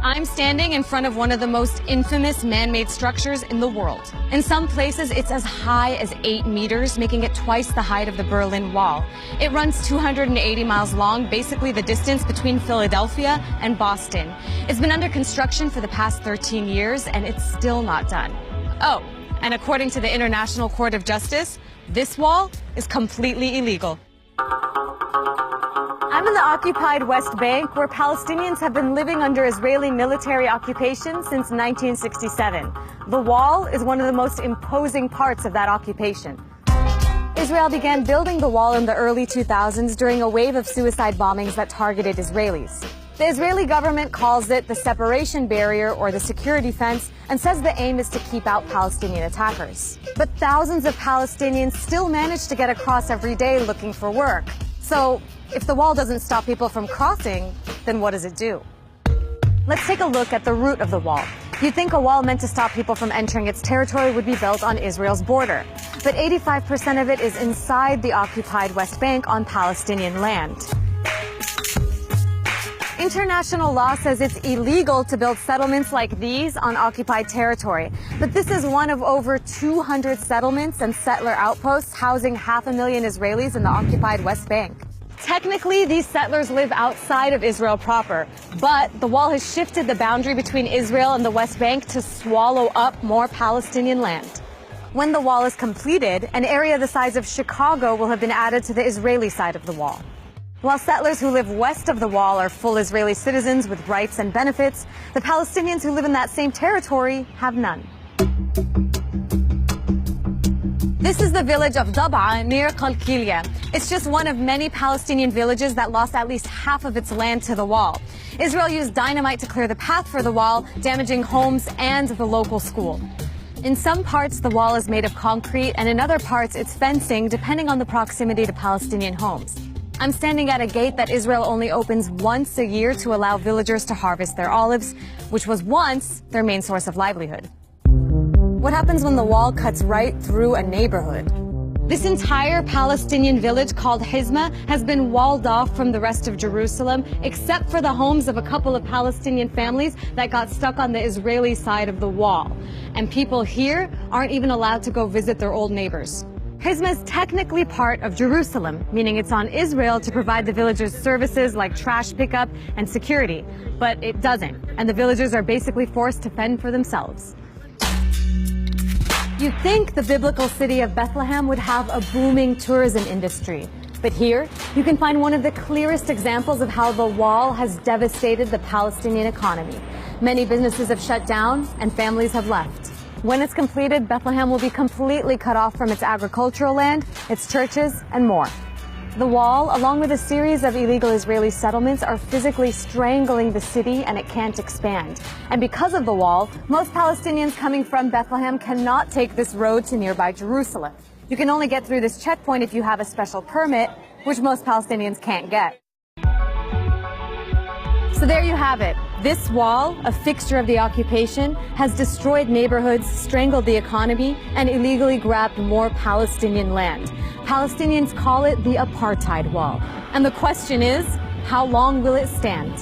I'm standing in front of one of the most infamous man-made structures in the world. In some places, it's as high as 8 meters, making it twice the height of the Berlin Wall. It runs 280 miles long, basically the distance between Philadelphia and Boston. It's been under construction for the past 13 years, and it's still not done. Oh, and according to the International Court of Justice, this wall is completely illegal. I'm in the occupied West Bank, where Palestinians have been living under Israeli military occupation since 1967. The wall is one of the most imposing parts of that occupation. Israel began building the wall in the early 2000s during a wave of suicide bombings that targeted Israelis. The Israeli government calls it the separation barrier or the security fence and says the aim is to keep out Palestinian attackers. But thousands of Palestinians still manage to get across every day looking for work. So, if the wall doesn't stop people from crossing, then what does it do? Let's take a look at the root of the wall. You'd think a wall meant to stop people from entering its territory would be built on Israel's border. But 85% of it is inside the occupied West Bank on Palestinian land. International law says it's illegal to build settlements like these on occupied territory. But this is one of over 200 settlements and settler outposts housing 500,000 Israelis in the occupied West Bank. Technically, these settlers live outside of Israel proper, but the wall has shifted the boundary between Israel and the West Bank to swallow up more Palestinian land. When the wall is completed, an area the size of Chicago will have been added to the Israeli side of the wall. While settlers who live west of the wall are full Israeli citizens with rights and benefits, the Palestinians who live in that same territory have none. This is the village of Dab'a near Qalqilia. It's just one of many Palestinian villages that lost at least half of its land to the wall. Israel used dynamite to clear the path for the wall, damaging homes and the local school. In some parts, the wall is made of concrete, and in other parts, it's fencing, depending on the proximity to Palestinian homes. I'm standing at a gate that Israel only opens once a year to allow villagers to harvest their olives, which was once their main source of livelihood. What happens when the wall cuts right through a neighborhood? This entire Palestinian village called Hizma has been walled off from the rest of Jerusalem, except for the homes of a couple of Palestinian families that got stuck on the Israeli side of the wall. And people here aren't even allowed to go visit their old neighbors. Hizma is technically part of Jerusalem, meaning it's on Israel to provide the villagers services like trash pickup and security. But it doesn't, and the villagers are basically forced to fend for themselves. You'd think the biblical city of Bethlehem would have a booming tourism industry. But here, you can find one of the clearest examples of how the wall has devastated the Palestinian economy. Many businesses have shut down and families have left. When it's completed, Bethlehem will be completely cut off from its agricultural land, its churches, and more. The wall, along with a series of illegal Israeli settlements, are physically strangling the city, and it can't expand. And because of the wall, most Palestinians coming from Bethlehem cannot take this road to nearby Jerusalem. You can only get through this checkpoint if you have a special permit, which most Palestinians can't get. So there you have it. This wall, a fixture of the occupation, has destroyed neighborhoods, strangled the economy, and illegally grabbed more Palestinian land. Palestinians call it the apartheid wall. And the question is, how long will it stand?